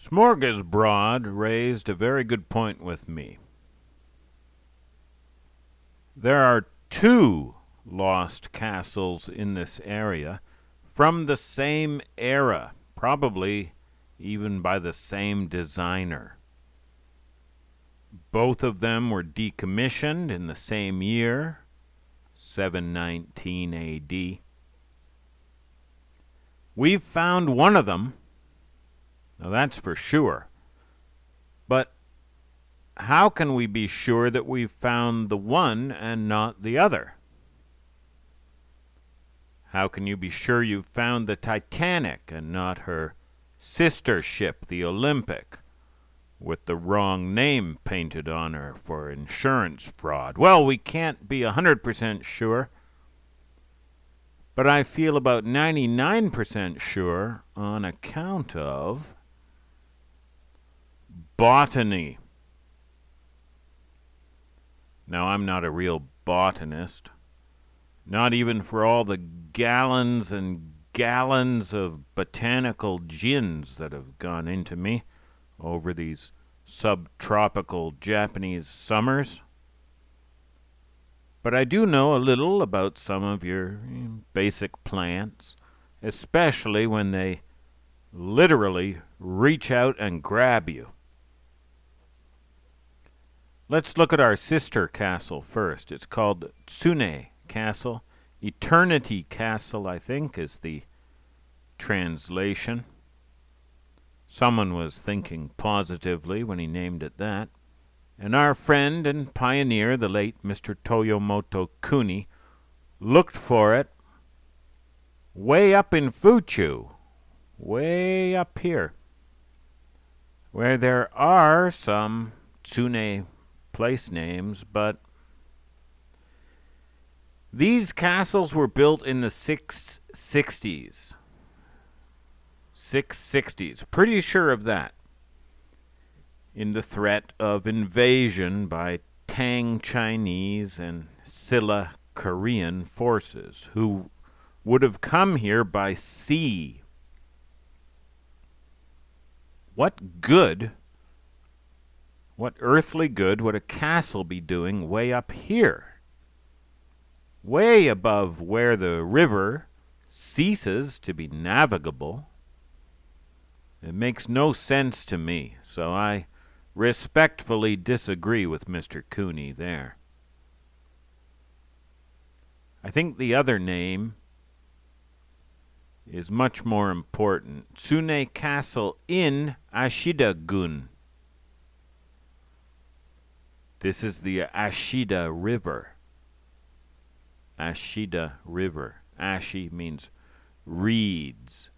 Smorgasbord raised a very good point with me. There are two lost castles in this area from the same era, probably even by the same designer. Both of them were decommissioned in the same year, 719 AD. We've found one of them. Now that's for sure. But how can we be sure that we've found the one and not the other? How can you be sure you've found the Titanic and not her sister ship, the Olympic, with the wrong name painted on her for insurance fraud? Well, we can't be 100% sure, but I feel about 99% sure on account of Botany. Now, I'm not a real botanist, not even for all the gallons and gallons of botanical gins that have gone into me over these subtropical Japanese summers. But I do know a little about some of your basic plants, especially when they literally reach out and grab you. Let's look at our sister castle first. It's called Tsunay Castle. Eternity Castle, I think, is the translation. Someone was thinking positively when he named it that. And our friend and pioneer, the late Mr. Toyomoto Kuni, looked for it way up in Fuchu, way up here, where there are some Tsunay place names, but these castles were built in the 660s. 660s. Pretty sure of that. In the threat of invasion by Tang Chinese and Silla Korean forces, who would have come here by sea. What good, what earthly good would a castle be doing way up here? Way above where the river ceases to be navigable. It makes no sense to me, so I respectfully disagree with Mr. Cooney there. I think the other name is much more important. Tsunay Castle in Ashida-gun. This is the Ashida River. Ashida River. Ashi means reeds.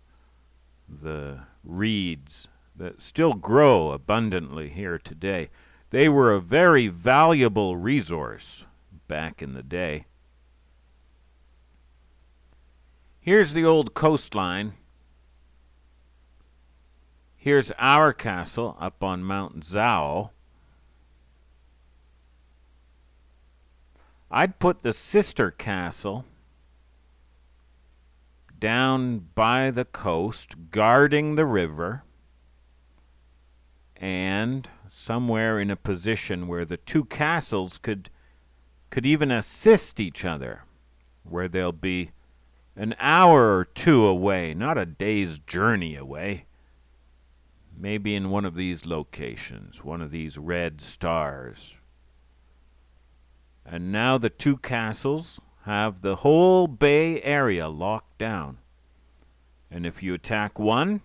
The reeds that still grow abundantly here today. They were a very valuable resource back in the day. Here's the old coastline. Here's our castle up on Mount Zhao. I'd put the sister castle down by the coast, guarding the river, and somewhere in a position where the two castles could even assist each other, where they'll be an hour or two away, not a day's journey away. Maybe in one of these locations, one of these red stars. And now the two castles have the whole bay area locked down. And if you attack one,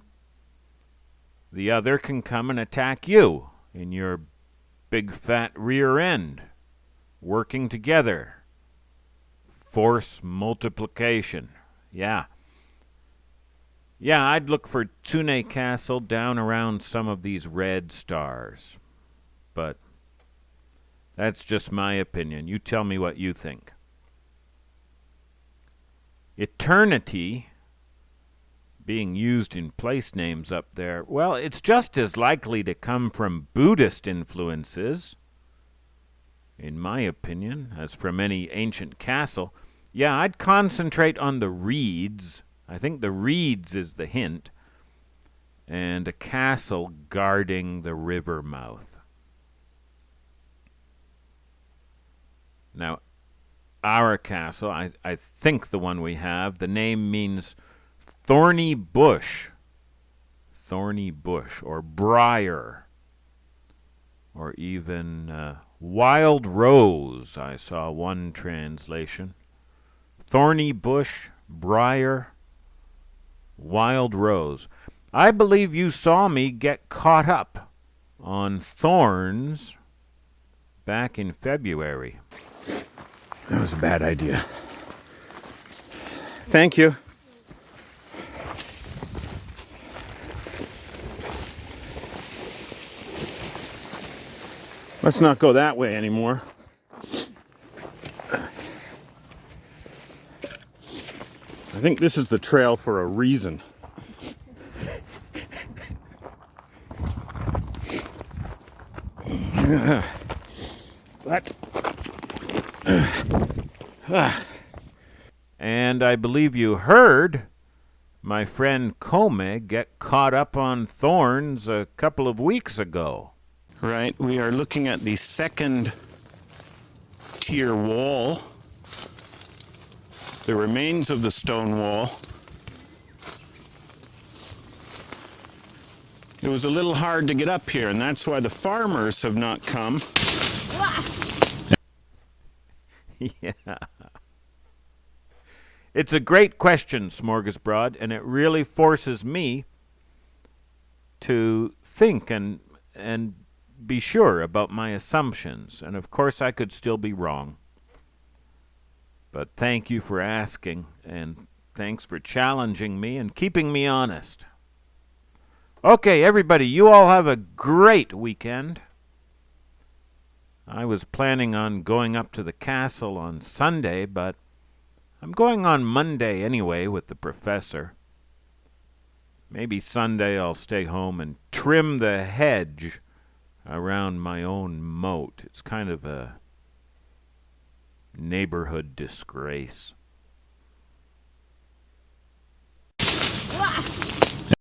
the other can come and attack you in your big fat rear end, working together. Force multiplication. Yeah, I'd look for Tsunay Castle down around some of these red stars. But that's just my opinion. You tell me what you think. Eternity being used in place names up there, well, it's just as likely to come from Buddhist influences, in my opinion, as from any ancient castle. Yeah, I'd concentrate on the reeds. I think the reeds is the hint. and a castle guarding the river mouth. Now, our castle, I think the one we have, the name means Thorny Bush. Thorny Bush, or Briar, or even Wild Rose, I saw one translation. Thorny Bush, Briar, Wild Rose. I believe you saw me get caught up on thorns back in February. That was a bad idea. Thank you. Let's not go that way anymore. I think this is the trail for a reason. What? And I believe you heard my friend Kome get caught up on thorns a couple of weeks ago. Right, we are looking at the second tier wall, the remains of the stone wall. It was a little hard to get up here, and that's why the farmers have not come. Yeah. It's a great question, Smorgasbord, and it really forces me to think and be sure about my assumptions. And of course, I could still be wrong. But thank you for asking, and thanks for challenging me and keeping me honest. Okay, everybody, you all have a great weekend. I was planning on going up to the castle on Sunday, but I'm going on Monday anyway with the professor. Maybe Sunday I'll stay home and trim the hedge around my own moat. It's kind of a neighborhood disgrace.